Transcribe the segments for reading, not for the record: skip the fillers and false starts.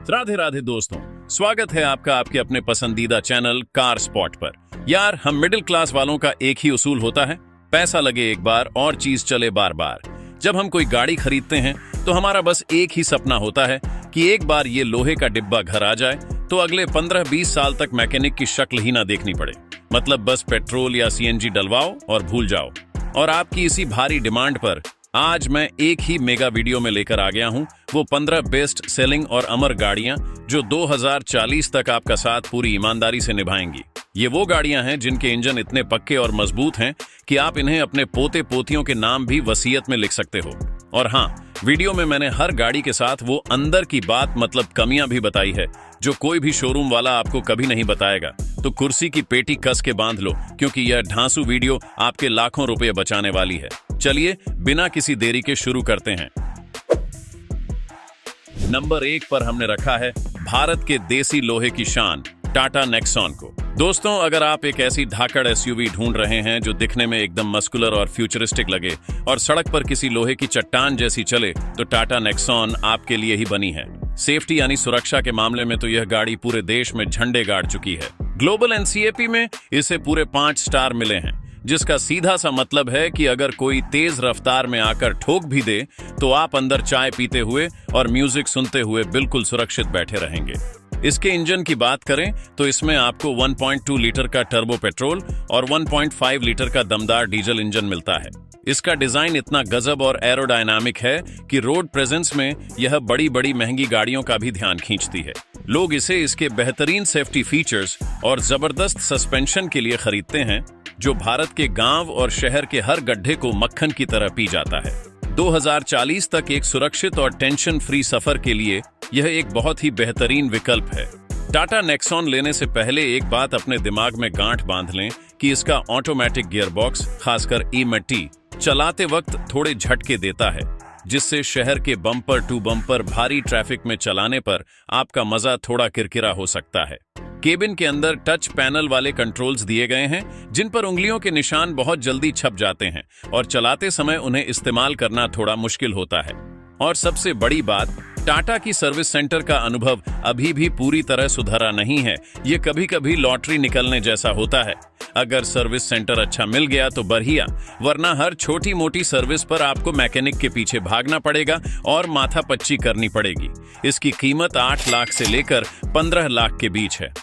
राधे राधे दोस्तों, स्वागत है आपका आपके अपने पसंदीदा चैनल कार स्पॉट पर। यार, हम मिडिल क्लास वालों का एक ही उसूल होता है, पैसा लगे एक बार और चीज चले बार बार। जब हम कोई गाड़ी खरीदते हैं तो हमारा बस एक ही सपना होता है कि एक बार ये लोहे का डिब्बा घर आ जाए तो अगले 15-20 साल तक मैकेनिक की शक्ल ही ना देखनी पड़े। मतलब बस पेट्रोल या सीएनजी डलवाओ और भूल जाओ। और आपकी इसी भारी डिमांड पर आज मैं एक ही मेगा वीडियो में लेकर आ गया हूं वो 15 बेस्ट सेलिंग और अमर गाड़ियां जो 2040 तक आपका साथ पूरी ईमानदारी से निभाएंगी। ये वो गाड़ियां हैं जिनके इंजन इतने पक्के और मजबूत हैं कि आप इन्हें अपने पोते पोतियों के नाम भी वसीयत में लिख सकते हो। और हाँ, वीडियो में मैंने हर गाड़ी के साथ वो अंदर की बात मतलब कमियां भी बताई है जो कोई भी शोरूम वाला आपको कभी नहीं बताएगा। तो कुर्सी की पेटी कस के बांध लो, क्योंकि यह ढांसू वीडियो आपके लाखों रुपए बचाने वाली है। चलिए बिना किसी देरी के शुरू करते हैं। नंबर 1 पर हमने रखा है भारत के देसी लोहे की शान टाटा नेक्सॉन को। दोस्तों, अगर आप एक ऐसी धाकड़ एसयूवी ढूंढ रहे हैं जो दिखने में एकदम मस्कुलर और फ्यूचरिस्टिक लगे और सड़क पर किसी लोहे की चट्टान जैसी चले, तो टाटा नेक्सॉन आपके लिए ही बनी है। सेफ्टी यानी सुरक्षा के मामले में तो यह गाड़ी पूरे देश में झंडे गाड़ चुकी है। ग्लोबल एनसीएपी में इसे पूरे 5 स्टार मिले हैं, जिसका सीधा सा मतलब है कि अगर कोई तेज रफ्तार में आकर ठोक भी दे तो आप अंदर चाय पीते हुए और म्यूजिक सुनते हुए बिल्कुल सुरक्षित बैठे रहेंगे। इसके इंजन की बात करें तो इसमें आपको 1.2 लीटर का टर्बो पेट्रोल और 1.5 लीटर का दमदार डीजल इंजन मिलता है। इसका डिजाइन इतना गजब और एरोडायनामिक है कि रोड प्रेजेंस में यह बड़ी बड़ी महंगी गाड़ियों का भी ध्यान खींचती है। लोग इसे इसके बेहतरीन सेफ्टी फीचर्स और जबरदस्त सस्पेंशन के लिए खरीदते हैं, जो भारत के गांव और शहर के हर गड्ढे को मक्खन की तरह पी जाता है। 2040 तक एक सुरक्षित और टेंशन फ्री सफर के लिए यह एक बहुत ही बेहतरीन विकल्प है। टाटा नेक्सॉन लेने से पहले एक बात अपने दिमाग में गांठ बांध लें कि इसका ऑटोमेटिक गियरबॉक्स, खासकर ई-मट्टी, चलाते वक्त थोड़े झटके देता है, जिससे शहर के बम्पर टू बम्पर भारी ट्रैफिक में चलाने पर आपका मजा थोड़ा किरकिरा हो सकता है। केबिन के अंदर टच पैनल वाले कंट्रोल्स दिए गए हैं, जिन पर उंगलियों के निशान बहुत जल्दी छप जाते हैं और चलाते समय उन्हें इस्तेमाल करना थोड़ा मुश्किल होता है। और सबसे बड़ी बात, टाटा की सर्विस सेंटर का अनुभव अभी भी पूरी तरह सुधरा नहीं है। ये कभी कभी लॉटरी निकलने जैसा होता है। अगर सर्विस सेंटर अच्छा मिल गया तो बढ़िया, वरना हर छोटी मोटी सर्विस पर आपको मैकेनिक के पीछे भागना पड़ेगा और माथापच्ची करनी पड़ेगी। इसकी कीमत 8 लाख से लेकर 15 लाख के बीच है।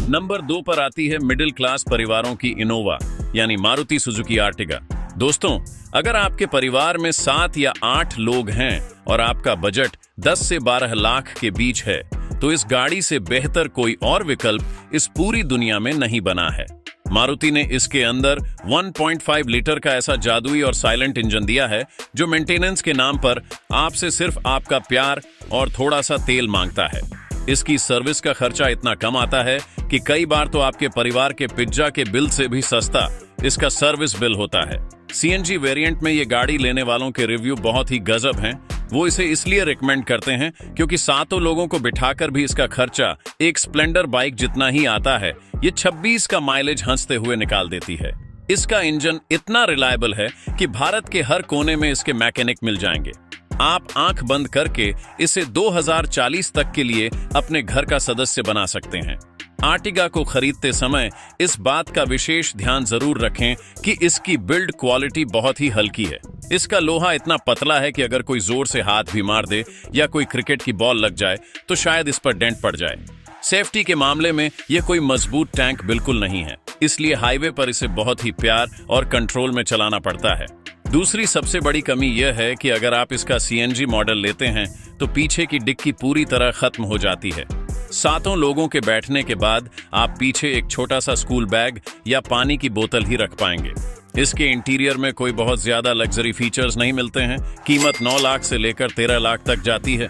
नंबर 2 पर आती है मिडिल क्लास परिवारों की इनोवा यानी मारुति सुजुकी आर्टिगा। दोस्तों, अगर आपके परिवार में 7 या 8 लोग हैं और आपका बजट 10 से 12 लाख के बीच है, तो इस गाड़ी से बेहतर कोई और विकल्प इस पूरी दुनिया में नहीं बना है। मारुति ने इसके अंदर 1.5 लीटर का ऐसा जादुई और साइलेंट इंजन दिया है जो मेंटेनेंस के नाम पर आपसे सिर्फ आपका प्यार और थोड़ा सा तेल मांगता है। इसकी सर्विस का खर्चा इतना कम आता है कि कई बार तो आपके परिवार के पिज्जा के बिल से भी सस्ता इसका सर्विस बिल होता है। सीएनजी वेरिएंट में ये गाड़ी लेने वालों के रिव्यू बहुत ही गजब हैं। वो इसे इसलिए रिकमेंड करते हैं क्योंकि 7 लोगों को बिठाकर भी इसका खर्चा एक स्प्लेंडर बाइक जितना ही आता है। ये 26 का माइलेज हंसते हुए निकाल देती है। इसका इंजन इतना रिलायबल है कि भारत के हर कोने में इसके मैकेनिक मिल जाएंगे। आप आंख बंद करके इसे 2040 तक के लिए अपने घर का सदस्य बना सकते हैं। आर्टिगा को खरीदते समय इस बात का विशेष ध्यान जरूर रखें कि इसकी बिल्ड क्वालिटी बहुत ही हल्की है। इसका लोहा इतना पतला है कि अगर कोई जोर से हाथ भी मार दे या कोई क्रिकेट की बॉल लग जाए तो शायद इस पर डेंट पड़ जाए। सेफ्टी के मामले में यह कोई मजबूत टैंक बिल्कुल नहीं है, इसलिए हाईवे पर इसे बहुत ही प्यार और कंट्रोल में चलाना पड़ता है। दूसरी सबसे बड़ी कमी यह है कि अगर आप इसका सीएनजी मॉडल लेते हैं तो पीछे की डिक्की पूरी तरह खत्म हो जाती है। 7 लोगों के बैठने के बाद आप पीछे एक छोटा सा स्कूल बैग या पानी की बोतल ही रख पाएंगे। इसके इंटीरियर में कोई बहुत ज्यादा लग्जरी फीचर्स नहीं मिलते हैं। कीमत 9 लाख से लेकर 13 लाख तक जाती है।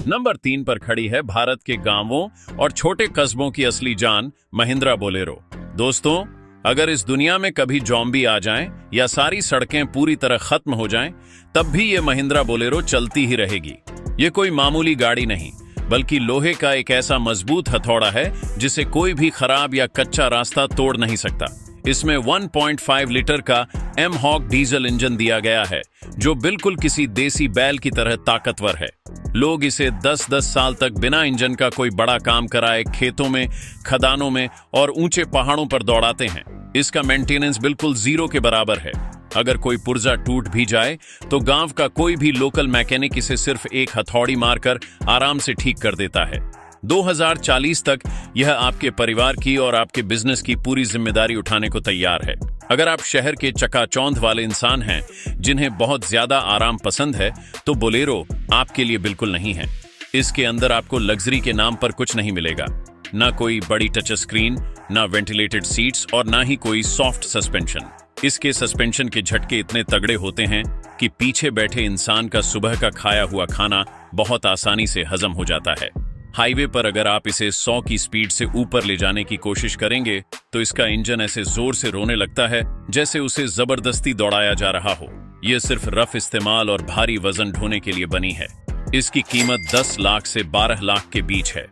नंबर 3 पर खड़ी है भारत के गांवों और छोटे कस्बों की असली जान महिंद्रा बोलेरो। दोस्तों, अगर इस दुनिया में कभी ज़ॉम्बी आ जाएं या सारी सड़कें पूरी तरह खत्म हो जाएं, तब भी ये महिंद्रा बोलेरो चलती ही रहेगी। ये कोई मामूली गाड़ी नहीं, बल्कि लोहे का एक ऐसा मजबूत हथौड़ा है जिसे कोई भी खराब या कच्चा रास्ता तोड़ नहीं सकता। इसमें 1.5 लीटर का एम-हॉक डीजल इंजन दिया गया है, जो बिल्कुल किसी देसी बैल की तरह ताकतवर है। लोग इसे 10-10 साल तक बिना इंजन का कोई बड़ा काम कराए खेतों में, खदानों में और ऊंचे पहाड़ों पर दौड़ाते हैं। इसका मेंटेनेंस बिल्कुल जीरो के बराबर है। अगर कोई पुर्जा टूट भी जाए तो गांव का कोई भी लोकल मैकेनिक इसे सिर्फ एक हथौड़ी मारकर आराम से ठीक कर देता है। 2040 तक यह आपके परिवार की और आपके बिजनेस की पूरी जिम्मेदारी उठाने को तैयार है। अगर आप शहर के चकाचौंध वाले इंसान हैं जिन्हें बहुत ज्यादा आराम पसंद है, तो बोलेरो आपके लिए बिल्कुल नहीं है। इसके अंदर आपको लग्जरी के नाम पर कुछ नहीं मिलेगा, ना कोई बड़ी टच स्क्रीन, ना वेंटिलेटेड सीट्स और ना ही कोई सॉफ्ट सस्पेंशन। इसके सस्पेंशन के झटके इतने तगड़े होते हैं कि पीछे बैठे इंसान का सुबह का खाया हुआ खाना बहुत आसानी से हजम हो जाता है। हाईवे पर अगर आप इसे 100 की स्पीड से ऊपर ले जाने की कोशिश करेंगे तो इसका इंजन ऐसे जोर से रोने लगता है जैसे उसे जबरदस्ती दौड़ाया जा रहा हो। यह सिर्फ रफ इस्तेमाल और भारी वजन ढोने के लिए बनी है। इसकी कीमत 10 लाख से 12 लाख के बीच है।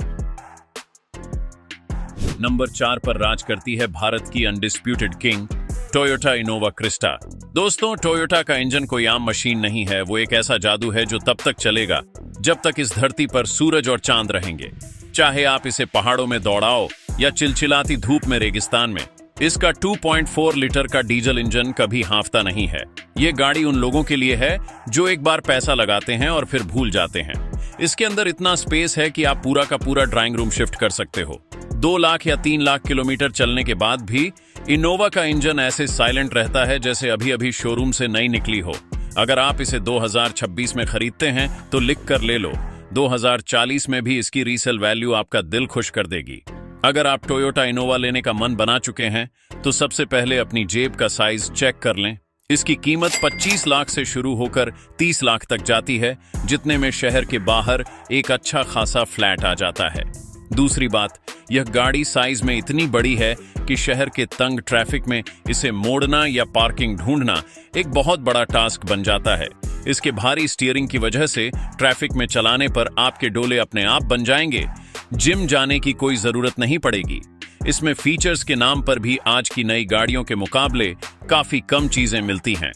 नंबर 4 पर राज करती है भारत की undisputed king Toyota Innova Crysta. दोस्तों, टोयोटा का इंजन कोई आम मशीन नहीं है। वो एक ऐसा जादू है जो तब तक चलेगा जब तक इस धरती पर सूरज और चांद रहेंगे। चाहे आप इसे पहाड़ों में दौड़ाओ या चिलचिलाती धूप में रेगिस्तान में, इसका 2.4 लीटर का डीजल इंजन कभी हांफता नहीं है। ये गाड़ी उन लोगों के लिए है जो एक बार पैसा लगाते हैं और फिर भूल जाते हैं। इसके अंदर इतना स्पेस है कि आप पूरा का पूरा ड्राइंग रूम शिफ्ट कर सकते हो। 2 लाख या 3 लाख किलोमीटर चलने के बाद भी इनोवा का इंजन ऐसे साइलेंट रहता है जैसे अभी अभी शोरूम से नई निकली हो। अगर आप इसे 2026 में खरीदते हैं तो लिख कर ले लो, 2040 में भी इसकी रीसेल वैल्यू आपका दिल खुश कर देगी। अगर आप टोयोटा इनोवा लेने का मन बना चुके हैं तो सबसे पहले अपनी जेब का साइज चेक कर लें। इसकी कीमत 25 लाख से शुरू होकर 30 लाख तक जाती है, जितने में शहर के बाहर एक अच्छा खासा फ्लैट आ जाता है। दूसरी बात, यह गाड़ी साइज में इतनी बड़ी है कि शहर के तंग ट्रैफिक में इसे मोड़ना या पार्किंग ढूंढना एक बहुत बड़ा टास्क बन जाता है। इसके भारी स्टीयरिंग की वजह से ट्रैफिक में चलाने पर आपके डोले अपने आप बन जाएंगे। जिम जाने की कोई जरूरत नहीं पड़ेगी। इसमें फीचर्स के नाम पर भी आज की नई गाड़ियों के मुकाबले काफी कम चीजें मिलती हैं।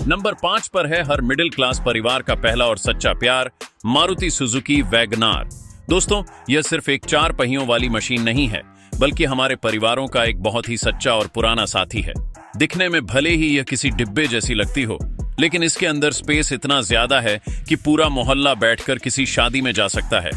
नंबर 5 पर है हर मिडिल क्लास परिवार का पहला और सच्चा प्यार, मारुति सुजुकी वैगनार। दोस्तों, यह सिर्फ एक 4 पहियों वाली मशीन नहीं है, बल्कि हमारे परिवारों का एक बहुत ही सच्चा और पुराना साथी है। दिखने में भले ही यह किसी डिब्बे जैसी लगती हो, लेकिन इसके अंदर स्पेस इतना ज्यादा है कि पूरा मोहल्ला बैठकर किसी शादी में जा सकता है।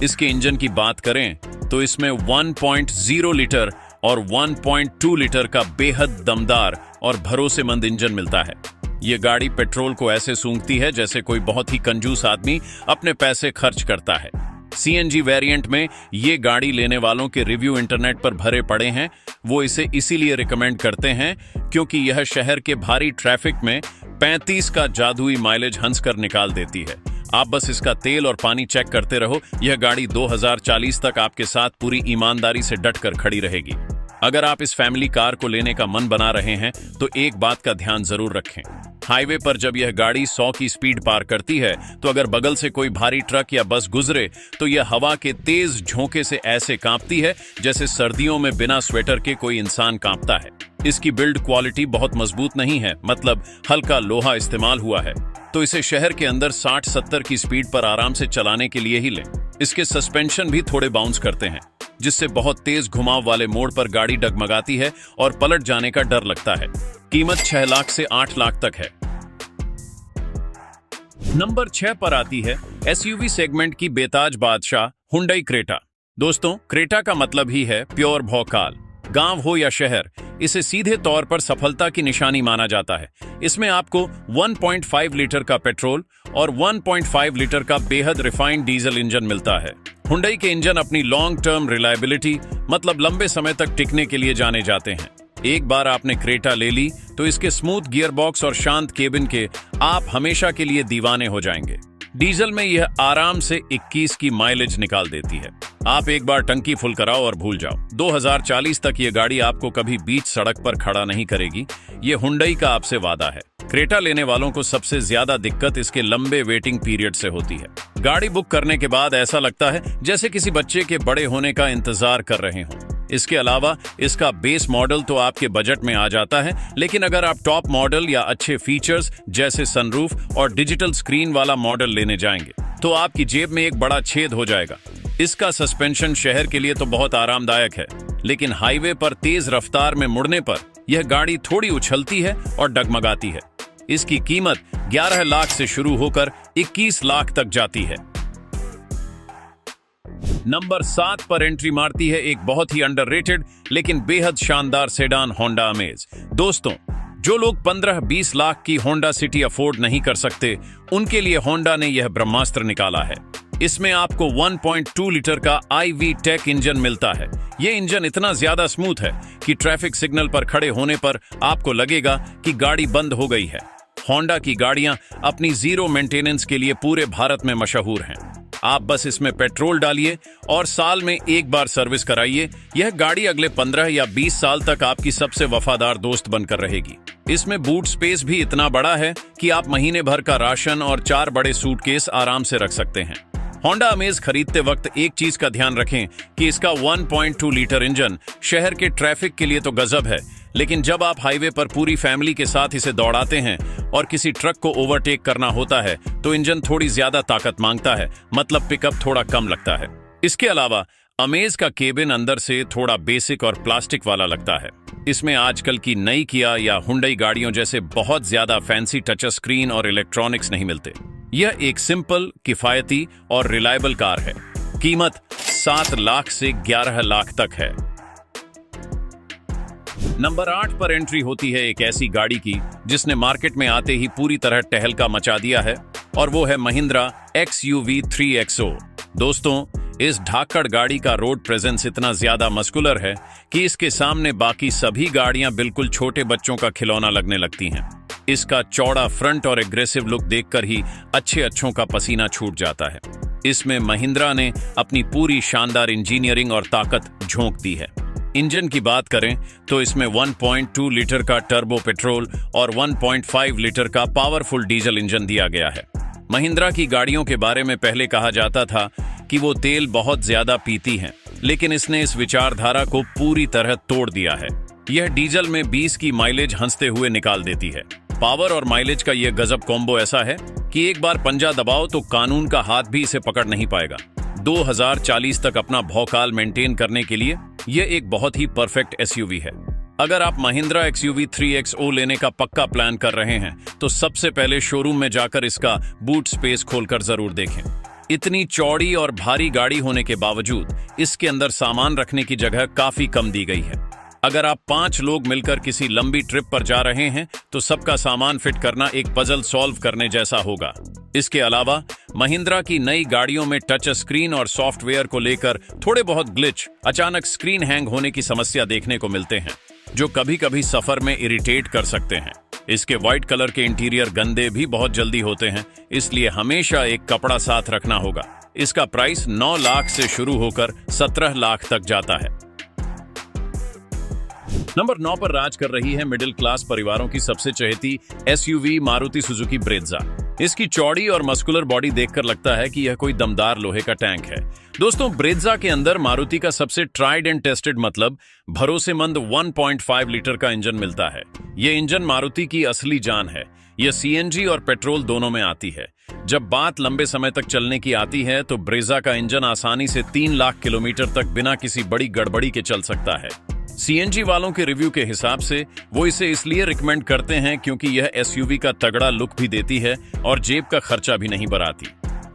इसके इंजन की बात करें तो इसमें 1.0 लीटर और 1.2 लीटर का बेहद दमदार और भरोसेमंद इंजन मिलता है। ये गाड़ी पेट्रोल को ऐसे सूंघती है जैसे कोई बहुत ही कंजूस आदमी अपने पैसे खर्च करता है। सीएनजी वेरिएंट में ये गाड़ी लेने वालों के रिव्यू इंटरनेट पर भरे पड़े हैं। वो इसे इसीलिए रिकमेंड करते हैं क्योंकि यह शहर के भारी ट्रैफिक में 35 का जादुई माइलेज हंसकर निकाल देती है। आप बस इसका तेल और पानी चेक करते रहो, यह गाड़ी 2040 तक आपके साथ पूरी ईमानदारी से डटकर खड़ी रहेगी। अगर आप इस फैमिली कार को लेने का मन बना रहे हैं तो एक बात का ध्यान जरूर रखें। हाईवे पर जब यह गाड़ी 100 की स्पीड पार करती है तो अगर बगल से कोई भारी ट्रक या बस गुजरे तो यह हवा के तेज झोंके से ऐसे कांपती है जैसे सर्दियों में बिना स्वेटर के कोई इंसान कांपता है। इसकी बिल्ड क्वालिटी बहुत मजबूत नहीं है, मतलब हल्का लोहा इस्तेमाल हुआ है, तो इसे शहर के अंदर 60-70 की स्पीड पर आराम से चलाने के लिए ही लें। इसके सस्पेंशन भी थोड़े बाउंस करते हैं, जिससे बहुत तेज घुमाव वाले मोड़ पर गाड़ी डगमगाती है और पलट जाने का डर लगता है। कीमत 6 लाख से 8 लाख तक है। नंबर 6 पर आती है एसयूवी सेगमेंट की बेताज बादशाह हुंडई क्रेटा। दोस्तों, क्रेटा का मतलब ही है प्योर भौकाल। गांव हो या शहर, इसे सीधे तौर पर सफलता की निशानी माना जाता है। इसमें आपको 1.5 लीटर का पेट्रोल और 1.5 लीटर का बेहद रिफाइंड डीजल इंजन मिलता है। हुंडई के इंजन अपनी लॉन्ग टर्म रिलायबिलिटी, मतलब लंबे समय तक टिकने के लिए जाने जाते हैं। एक बार आपने क्रेटा ले ली तो इसके स्मूथ गियरबॉक्स और शांत केबिन के आप हमेशा के लिए दीवाने हो जाएंगे। डीजल में यह आराम से 21 की माइलेज निकाल देती है। आप एक बार टंकी फुल कराओ और भूल जाओ। 2040 तक यह गाड़ी आपको कभी बीच सड़क पर खड़ा नहीं करेगी। ये हुंडई का आपसे वादा है। क्रेटा लेने वालों को सबसे ज्यादा दिक्कत इसके लंबे वेटिंग पीरियड से होती है। गाड़ी बुक करने के बाद ऐसा लगता है जैसे किसी बच्चे के बड़े होने का इंतजार कर रहे हों। इसके अलावा इसका बेस मॉडल तो आपके बजट में आ जाता है, लेकिन अगर आप टॉप मॉडल या अच्छे फीचर्स जैसे सनरूफ और डिजिटल स्क्रीन वाला मॉडल लेने जाएंगे तो आपकी जेब में एक बड़ा छेद हो जाएगा। इसका सस्पेंशन शहर के लिए तो बहुत आरामदायक है, लेकिन हाईवे पर तेज रफ्तार में मुड़ने पर यह गाड़ी थोड़ी उछलती है और डगमगाती है। इसकी कीमत 11 लाख से शुरू होकर 21 लाख तक जाती है। नंबर 7 पर एंट्री मारती है एक बहुत ही अंडररेटेड लेकिन बेहद शानदार सेडान होंडा अमेज। दोस्तों, जो लोग 15-20 लाख की होंडा सिटी अफोर्ड नहीं कर सकते, उनके लिए होंडा ने यह ब्रह्मास्त्र निकाला है। इसमें आपको 1.2 लीटर का iVTEC इंजन मिलता है। यह इंजन इतना ज्यादा स्मूथ है कि ट्रैफिक सिग्नल पर खड़े होने पर आपको लगेगा कि गाड़ी बंद हो गई है। होंडा की गाड़ियां अपनी जीरो मेंटेनेंस के लिए पूरे भारत में मशहूर हैं। आप बस इसमें पेट्रोल डालिए और साल में एक बार सर्विस कराइए। यह गाड़ी अगले 15 या 20 साल तक आपकी सबसे वफादार दोस्त बनकर रहेगी। इसमें बूट स्पेस भी इतना बड़ा है कि आप महीने भर का राशन और 4 बड़े सूटकेस आराम से रख सकते हैं। होंडा अमेज खरीदते वक्त एक चीज का ध्यान रखें कि इसका 1.2 लीटर इंजन शहर के ट्रैफिक के लिए तो गजब है, लेकिन जब आप हाईवे पर पूरी फैमिली के साथ इसे दौड़ाते हैं और किसी ट्रक को ओवरटेक करना होता है तो इंजन थोड़ी ज्यादा ताकत मांगता है, मतलब पिकअप थोड़ा कम लगता है। इसके अलावा अमेज का केबिन अंदर से थोड़ा बेसिक और प्लास्टिक वाला लगता है। इसमें आजकल की नई किया या हुंडई गाड़ियों जैसे बहुत ज्यादा फैंसी टच स्क्रीन और इलेक्ट्रॉनिक्स नहीं मिलते। यह एक सिंपल, किफायती और रिलायबल कार है। कीमत 7 लाख से 11 लाख तक है। नंबर 8 पर एंट्री होती है एक ऐसी गाड़ी की जिसने मार्केट में आते ही पूरी तरह टहलका मचा दिया है, और वो है महिंद्रा XUV 3XO। दोस्तों, इस धाकड़ गाड़ी का रोड प्रेजेंस इतना ज्यादा मस्कुलर है कि इसके सामने बाकी सभी गाड़ियां बिल्कुल छोटे बच्चों का खिलौना लगने लगती हैं। इसका चौड़ा फ्रंट और एग्रेसिव लुक देखकर ही अच्छों का पसीना छूट जाता है। इसमें महिंद्रा ने अपनी पूरी शानदार इंजीनियरिंग और ताकत झोंक दी है। इंजन की बात करें तो इसमें 1.2 लीटर का टर्बो पेट्रोल और 1.5 लीटर का पावरफुल डीजल इंजन दिया गया है। महिंद्रा की गाड़ियों के बारे में पहले कहा जाता था कि वो तेल बहुत ज्यादा पीती हैं, लेकिन इसने इस विचारधारा को पूरी तरह तोड़ दिया है। यह डीजल में 20 की माइलेज हंसते हुए निकाल देती है। पावर और माइलेज का यह गजब कॉम्बो ऐसा है कि एक बार पंजा दबाओ तो कानून का हाथ भी इसे पकड़ नहीं पाएगा। 2040 तक अपना भौकाल मेंटेन करने के लिए यह एक बहुत ही परफेक्ट एसयूवी है। अगर आप महिंद्रा XUV 3XO लेने का पक्का प्लान कर रहे हैं तो सबसे पहले शोरूम में जाकर इसका बूट स्पेस खोलकर जरूर देखें। इतनी चौड़ी और भारी गाड़ी होने के बावजूद इसके अंदर सामान रखने की जगह काफी कम दी गई है। अगर आप 5 लोग मिलकर किसी लंबी ट्रिप पर जा रहे हैं तो सबका सामान फिट करना एक पजल सॉल्व करने जैसा होगा। इसके अलावा महिंद्रा की नई गाड़ियों में टच स्क्रीन और सॉफ्टवेयर को लेकर थोड़े बहुत ग्लिच, अचानक स्क्रीन हैंग होने की समस्या देखने को मिलते हैं, जो कभी कभी सफर में इरिटेट कर सकते हैं। इसके व्हाइट कलर के इंटीरियर गंदे भी बहुत जल्दी होते हैं, इसलिए हमेशा एक कपड़ा साथ रखना होगा। इसका प्राइस 9 लाख से शुरू होकर 17 लाख तक जाता है। नंबर 9 पर राज कर रही है मिडिल क्लास परिवारों की सबसे चहेती एसयूवी मारुति सुजुकी ब्रेज़ा। इसकी चौड़ी और मस्कुलर बॉडी देखकर लगता है कि यह कोई दमदार लोहे का टैंक है। दोस्तों, ब्रेज़ा के अंदर मारुति का सबसे ट्राइड एंड टेस्टेड मतलब भरोसेमंद 1.5 लीटर का इंजन मिलता है। यह इंजन मारुति की असली जान है। यह सीएनजी और पेट्रोल दोनों में आती है। जब बात लंबे समय तक चलने की आती है तो ब्रेज़ा का इंजन आसानी से 3 लाख किलोमीटर तक बिना किसी बड़ी गड़बड़ी के चल सकता है। सीएनजी वालों के रिव्यू के हिसाब से वो इसे इसलिए रिकमेंड करते हैं क्योंकि यह एसयूवी का तगड़ा लुक भी देती है और जेब का खर्चा भी नहीं बढ़ाती।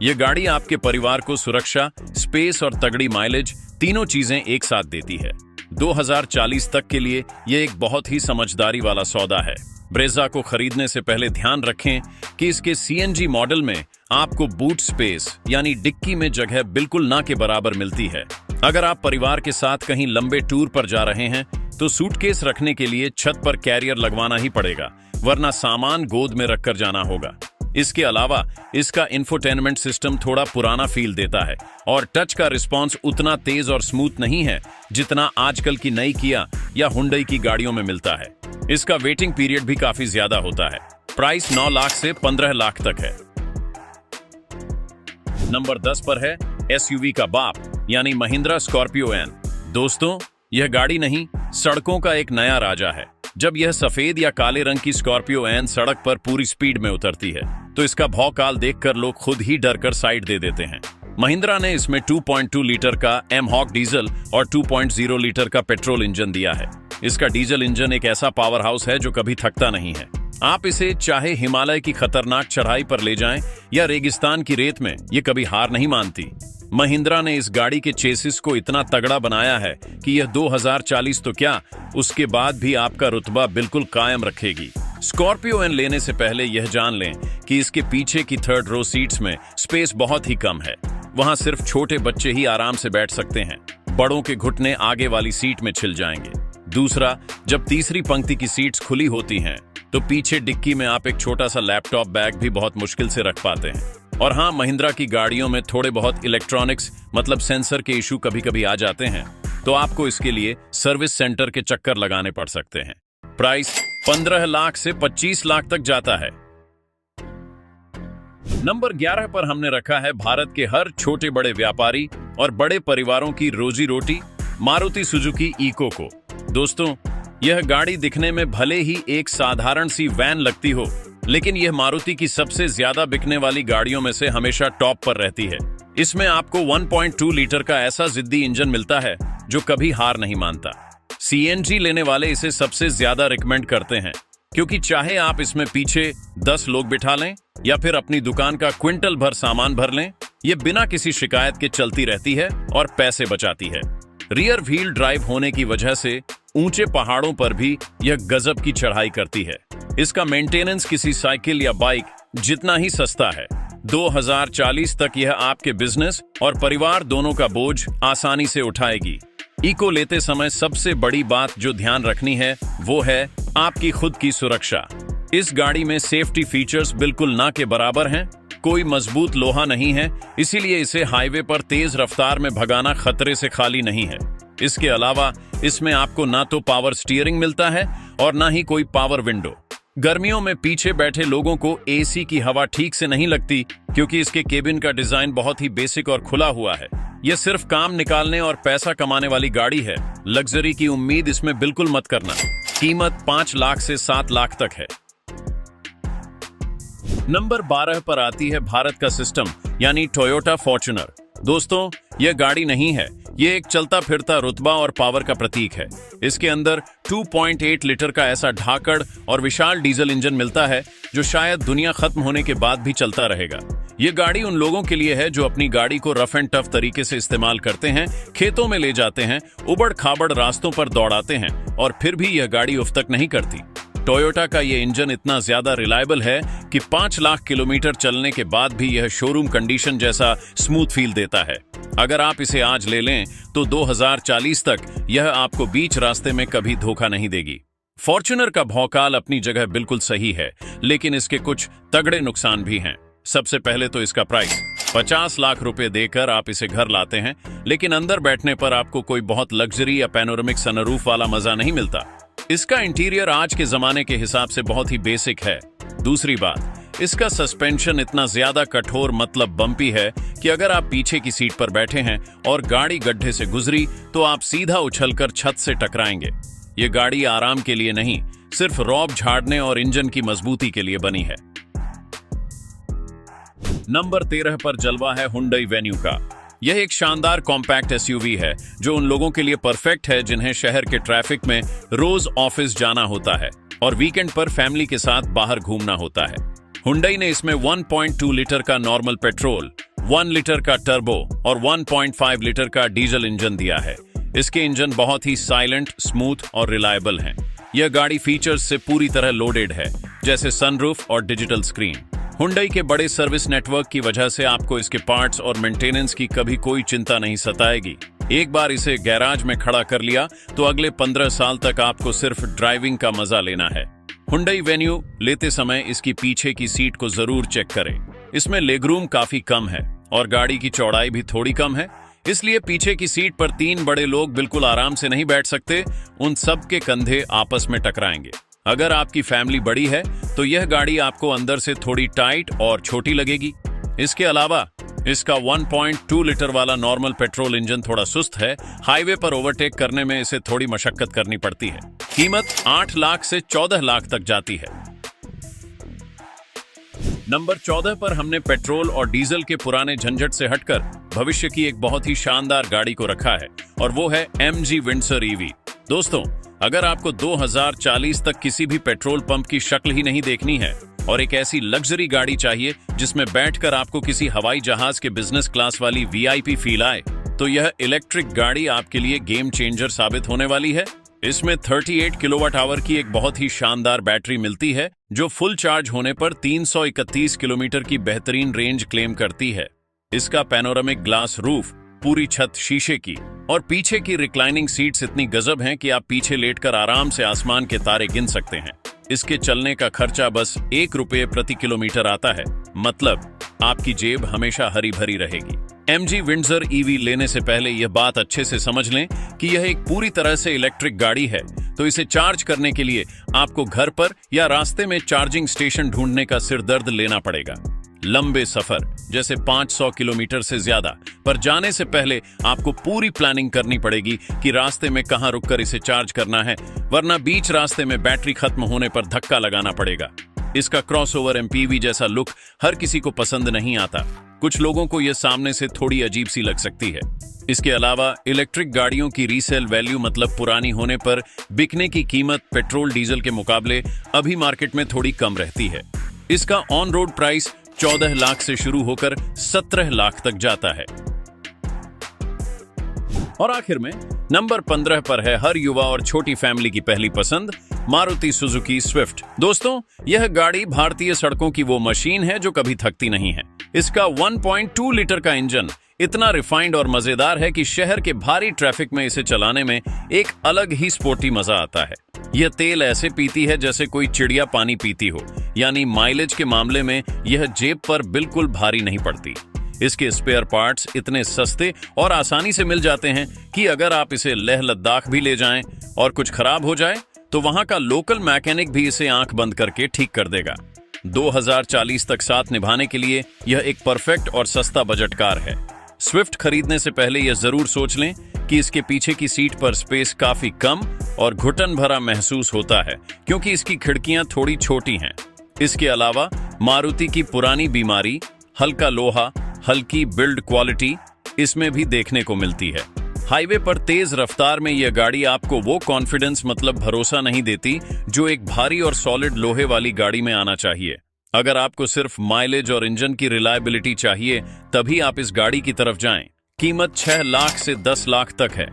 यह गाड़ी आपके परिवार को सुरक्षा, स्पेस और तगड़ी माइलेज तीनों चीजें एक साथ देती है। 2040 तक के लिए यह एक बहुत ही समझदारी वाला सौदा है। ब्रेज़ा को खरीदने से पहले ध्यान रखें कि इसके सीएनजी मॉडल में आपको बूट स्पेस यानी डिक्की में जगह बिल्कुल ना के बराबर मिलती है। अगर आप परिवार के साथ कहीं लंबे टूर पर जा रहे हैं तो सूटकेस रखने के लिए छत पर कैरियर लगवाना ही पड़ेगा, वरना सामान गोद में रखकर जाना होगा। इसके अलावा इसका इंफोटेनमेंट सिस्टम थोड़ा पुराना फील देता है और टच का रिस्पॉन्स उतना तेज और स्मूथ नहीं है जितना आजकल की नई किया या हुंडई की गाड़ियों में मिलता है। इसका वेटिंग पीरियड भी काफी ज्यादा होता है। प्राइस 9 लाख से 15 लाख तक है। नंबर 10 पर है एसयूवी का बाप यानी महिंद्रा स्कॉर्पियो एन। दोस्तों, यह गाड़ी नहीं, सड़कों का एक नया राजा है। जब यह सफेद या काले रंग की स्कॉर्पियो एन सड़क पर पूरी स्पीड में उतरती है तो इसका भौकाल देखकर लोग खुद ही डरकर साइड दे देते हैं। महिंद्रा ने इसमें 2.2 लीटर का एम-हॉक डीजल और 2.0 लीटर का पेट्रोल इंजन दिया है। इसका डीजल इंजन एक ऐसा पावर हाउस है जो कभी थकता नहीं है। आप इसे चाहे हिमालय की खतरनाक चढ़ाई पर ले जाएं या रेगिस्तान की रेत में, ये कभी हार नहीं मानती। महिंद्रा ने इस गाड़ी के चेसिस को इतना तगड़ा बनाया है कि यह 2040 तो क्या, उसके बाद भी आपका रुतबा बिल्कुल कायम रखेगी। स्कॉर्पियो एन लेने से पहले यह जान लें कि इसके पीछे की थर्ड रो सीट्स में स्पेस बहुत ही कम है। वहां सिर्फ छोटे बच्चे ही आराम से बैठ सकते हैं, बड़ों के घुटने आगे वाली सीट में छिल जाएंगे। दूसरा, जब तीसरी पंक्ति की सीट्स खुली होती हैं तो पीछे डिक्की में आप एक छोटा सा लैपटॉप बैग भी बहुत मुश्किल से रख पाते हैं। और हाँ, महिंद्रा की गाड़ियों में थोड़े बहुत इलेक्ट्रॉनिक्स मतलब सेंसर के इशू कभी कभी आ जाते हैं, तो आपको इसके लिए सर्विस सेंटर के चक्कर लगाने पड़ सकते हैं। प्राइस 15 लाख से 25 लाख तक जाता है। नंबर 11 पर हमने रखा है भारत के हर छोटे बड़े व्यापारी और बड़े परिवारों की रोजी रोटी, मारुति सुजुकी इको को। दोस्तों, यह गाड़ी दिखने में भले ही एक साधारण सी वैन लगती हो, लेकिन यह मारुति की सबसे ज्यादा बिकने वाली गाड़ियों में से हमेशा टॉप पर रहती है। इसमें आपको 1.2 लीटर का ऐसा जिद्दी इंजन मिलता है जो कभी हार नहीं मानता। सीएनजी लेने वाले इसे सबसे ज्यादा रिकमेंड करते हैं, क्योंकि चाहे आप इसमें पीछे 10 लोग बिठा लें या फिर अपनी दुकान का क्विंटल भर सामान भर लें, ये बिना किसी शिकायत के चलती रहती है और पैसे बचाती है। रियर व्हील ड्राइव होने की वजह से ऊंचे पहाड़ों पर भी यह गजब की चढ़ाई करती है। इसका मेंटेनेंस किसी साइकिल या बाइक जितना ही सस्ता है। 2040 तक यह आपके बिजनेस और परिवार दोनों का बोझ आसानी से उठाएगी। इको लेते समय सबसे बड़ी बात जो ध्यान रखनी है वो है आपकी खुद की सुरक्षा। इस गाड़ी में सेफ्टी फीचर्स बिल्कुल ना के बराबर हैं। कोई मजबूत लोहा नहीं है, इसीलिए इसे हाईवे पर तेज रफ्तार में भगाना खतरे से खाली नहीं है। इसके अलावा इसमें आपको ना तो पावर स्टीयरिंग मिलता है और ना ही कोई पावर विंडो। गर्मियों में पीछे बैठे लोगों को एसी की हवा ठीक से नहीं लगती, क्योंकि इसके केबिन का डिजाइन बहुत ही बेसिक और खुला हुआ है। यह सिर्फ काम निकालने और पैसा कमाने वाली गाड़ी है। लग्जरी की उम्मीद इसमें बिल्कुल मत करना। कीमत 5 लाख से 7 लाख तक है। नंबर 12 पर आती है भारत का सिस्टम यानी टोयोटा फॉर्च्यूनर। दोस्तों, यह गाड़ी नहीं है, यह एक चलता फिरता रुतबा और पावर का प्रतीक है। इसके अंदर 2.8 लीटर का ऐसा ढाकड़ और विशाल डीजल इंजन मिलता है जो शायद दुनिया खत्म होने के बाद भी चलता रहेगा। यह गाड़ी उन लोगों के लिए है जो अपनी गाड़ी को रफ एंड टफ तरीके से इस्तेमाल करते हैं, खेतों में ले जाते हैं, उबड़ खाबड़ रास्तों पर दौड़ाते हैं और फिर भी यह गाड़ी उफ तक नहीं करती। टोयोटा का यह इंजन इतना ज्यादा रिलायबल है कि 5 लाख किलोमीटर चलने के बाद भी यह शोरूम कंडीशन जैसा स्मूथ फील देता है। अगर आप इसे आज ले लें तो 2040 तक यह आपको बीच रास्ते में कभी धोखा नहीं देगी। फॉर्च्यूनर का भौकाल अपनी जगह बिल्कुल सही है, लेकिन इसके कुछ तगड़े नुकसान भी हैं। सबसे पहले तो इसका प्राइस 50 लाख रुपए देकर आप इसे घर लाते हैं, लेकिन अंदर बैठने पर आपको कोई बहुत लग्जरी या पैनोरामिक सनरूफ वाला मजा नहीं मिलता। इसका इंटीरियर आज के जमाने के हिसाब से बहुत ही बेसिक है। दूसरी बात, इसका सस्पेंशन इतना ज्यादा कठोर मतलब बम्पी है कि अगर आप पीछे की सीट पर बैठे हैं और गाड़ी गड्ढे से गुजरी तो आप सीधा उछलकर छत से टकराएंगे। ये गाड़ी आराम के लिए नहीं, सिर्फ रौब झाड़ने और इंजन की मजबूती के लिए बनी है। नंबर 13 पर जलवा है हुंडई वेन्यू का। यह एक शानदार कॉम्पैक्ट एसयूवी है जो उन लोगों के लिए परफेक्ट है जिन्हें शहर के ट्रैफिक में रोज ऑफिस जाना होता है और वीकेंड पर फैमिली के साथ बाहर घूमना होता है। हुंडई ने इसमें 1.2 लीटर का नॉर्मल पेट्रोल, 1 लीटर का टर्बो और 1.5 लीटर का डीजल इंजन दिया है। इसके इंजन बहुत ही साइलेंट, स्मूथ और रिलायबल हैं। यह गाड़ी फीचर्स से पूरी तरह लोडेड है, जैसे सनरूफ और डिजिटल स्क्रीन। हुंडई के बड़े सर्विस नेटवर्क की वजह से आपको इसके पार्ट्स और मेंटेनेंस की कभी कोई चिंता नहीं सताएगी। एक बार इसे गैराज में खड़ा कर लिया तो अगले 15 साल तक आपको सिर्फ ड्राइविंग का मजा लेना है। हुंडई वेन्यू लेते समय इसकी पीछे की सीट को जरूर चेक करें। इसमें लेगरूम काफी कम है और गाड़ी की चौड़ाई भी थोड़ी कम है, इसलिए पीछे की सीट पर 3 बड़े लोग बिल्कुल आराम से नहीं बैठ सकते। उन सब के कंधे आपस में टकराएंगे। अगर आपकी फैमिली बड़ी है तो यह गाड़ी आपको अंदर से थोड़ी टाइट और छोटी लगेगी। इसके अलावा इसका 1.2 लीटर वाला नॉर्मल पेट्रोल इंजन थोड़ा सुस्त है। हाईवे पर ओवरटेक करने में इसे थोड़ी मशक्कत करनी पड़ती है। कीमत 8 लाख से 14 लाख तक जाती है। नंबर 14 पर हमने पेट्रोल और डीजल के पुराने झंझट से हटकर भविष्य की एक बहुत ही शानदार गाड़ी को रखा है और वो है MG विंडसर EV। दोस्तों, अगर आपको 2040 तक किसी भी पेट्रोल पंप की शक्ल ही नहीं देखनी है और एक ऐसी लग्जरी गाड़ी चाहिए जिसमें बैठकर आपको किसी हवाई जहाज के बिजनेस क्लास वाली VIP फील आए, तो यह इलेक्ट्रिक गाड़ी आपके लिए गेम चेंजर साबित होने वाली है। इसमें 38 किलोवाट आवर की एक बहुत ही शानदार बैटरी मिलती है जो फुल चार्ज होने पर 331 किलोमीटर की बेहतरीन रेंज क्लेम करती है। इसका पैनोरामिक ग्लास रूफ, पूरी छत शीशे की और पीछे की रिक्लाइनिंग सीट्स इतनी गजब हैं कि आप पीछे लेटकर आराम से आसमान के तारे गिन सकते हैं। इसके चलने का खर्चा बस 1 रुपये प्रति किलोमीटर आता है, मतलब आपकी जेब हमेशा हरी भरी रहेगी। MG विंडसर EV लेने से पहले यह बात अच्छे से समझ लें कि यह एक पूरी तरह से इलेक्ट्रिक गाड़ी है, तो इसे चार्ज करने के लिए आपको घर पर या रास्ते में चार्जिंग स्टेशन ढूंढने का सिरदर्द लेना पड़ेगा। लंबे सफर जैसे 500 किलोमीटर से ज्यादा पर जाने से पहले आपको पूरी प्लानिंग करनी पड़ेगी कि रास्ते में कहां रुककर इसे चार्ज करना है, वरना बीच रास्ते में बैटरी खत्म होने पर धक्का लगाना पड़ेगा। इसका क्रॉसओवर MPV जैसा लुक हर किसी को पसंद नहीं आता। कुछ लोगों को यह सामने से थोड़ी अजीब सी लग सकती है। इसके अलावा इलेक्ट्रिक गाड़ियों की रीसेल वैल्यू, मतलब पुरानी होने पर बिकने की कीमत, पेट्रोल डीजल के मुकाबले अभी मार्केट में थोड़ी कम रहती है। इसका ऑन रोड प्राइस 14 लाख से शुरू होकर 17 लाख तक जाता है। और आखिर में नंबर 15 पर है हर युवा और छोटी फैमिली की पहली पसंद, मारुति सुजुकी स्विफ्ट। दोस्तों, यह गाड़ी भारतीय सड़कों की वो मशीन है जो कभी थकती नहीं है। इसका 1.2 लीटर का इंजन इतना रिफाइंड और मजेदार है कि शहर के भारी ट्रैफिक में इसे चलाने में एक अलग ही स्पोर्टी मजा आता है। यह तेल ऐसे पीती है जैसे कोई चिड़िया पानी पीती हो, यानी माइलेज के मामले में यह जेब पर बिल्कुल भारी नहीं पड़ती। इसके स्पेयर पार्ट्स इतने सस्ते और आसानी से मिल जाते हैं कि अगर आप इसे लेह लद्दाख भी ले जाएं और कुछ खराब हो जाए तो वहां का लोकल मैकेनिक भी इसे आंख बंद करके ठीक कर देगा। 2040 तक साथ निभाने के लिए यह एक परफेक्ट और सस्ता बजट कार है। स्विफ्ट खरीदने से पहले यह जरूर सोच लें कि इसके पीछे की सीट पर स्पेस काफी कम और घुटन भरा महसूस होता है, क्योंकि इसकी खिड़कियां थोड़ी छोटी हैं। इसके अलावा मारुति की पुरानी बीमारी, हल्का लोहा, हल्की बिल्ड क्वालिटी इसमें भी देखने को मिलती है। हाईवे पर तेज रफ्तार में यह गाड़ी आपको वो कॉन्फिडेंस, मतलब भरोसा नहीं देती जो एक भारी और सॉलिड लोहे वाली गाड़ी में आना चाहिए। अगर आपको सिर्फ माइलेज और इंजन की रिलायबिलिटी चाहिए तभी आप इस गाड़ी की तरफ जाएं। कीमत 6 लाख से 10 लाख तक है।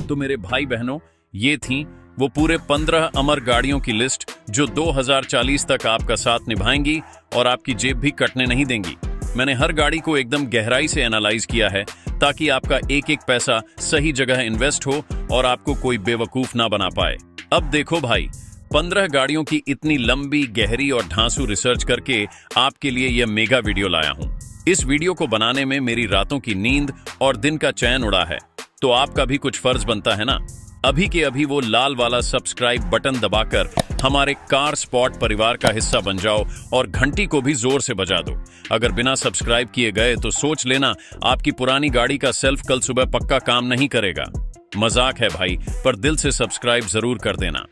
तो मेरे भाई बहनों, ये थी वो पूरे 15 अमर गाड़ियों की लिस्ट जो 2040 तक आपका साथ निभाएंगी और आपकी जेब भी कटने नहीं देंगी। मैंने हर गाड़ी को एकदम गहराई से एनालाइज किया है ताकि आपका एक एक पैसा सही जगह इन्वेस्ट हो और आपको कोई बेवकूफ ना बना पाए। अब देखो भाई, 15 गाड़ियों की इतनी लंबी, गहरी और ढांसू रिसर्च करके आपके लिए यह मेगा वीडियो लाया हूं। इस वीडियो को बनाने में मेरी रातों की नींद और दिन का चैन उड़ा है, तो आपका भी कुछ फर्ज बनता है ना। अभी के अभी वो लाल वाला सब्सक्राइब बटन दबाकर हमारे कार स्पॉट परिवार का हिस्सा बन जाओ और घंटी को भी जोर से बजा दो। अगर बिना सब्सक्राइब किए गए तो सोच लेना आपकी पुरानी गाड़ी का सेल्फ कल सुबह पक्का काम नहीं करेगा। मजाक है भाई, पर दिल से सब्सक्राइब जरूर कर देना।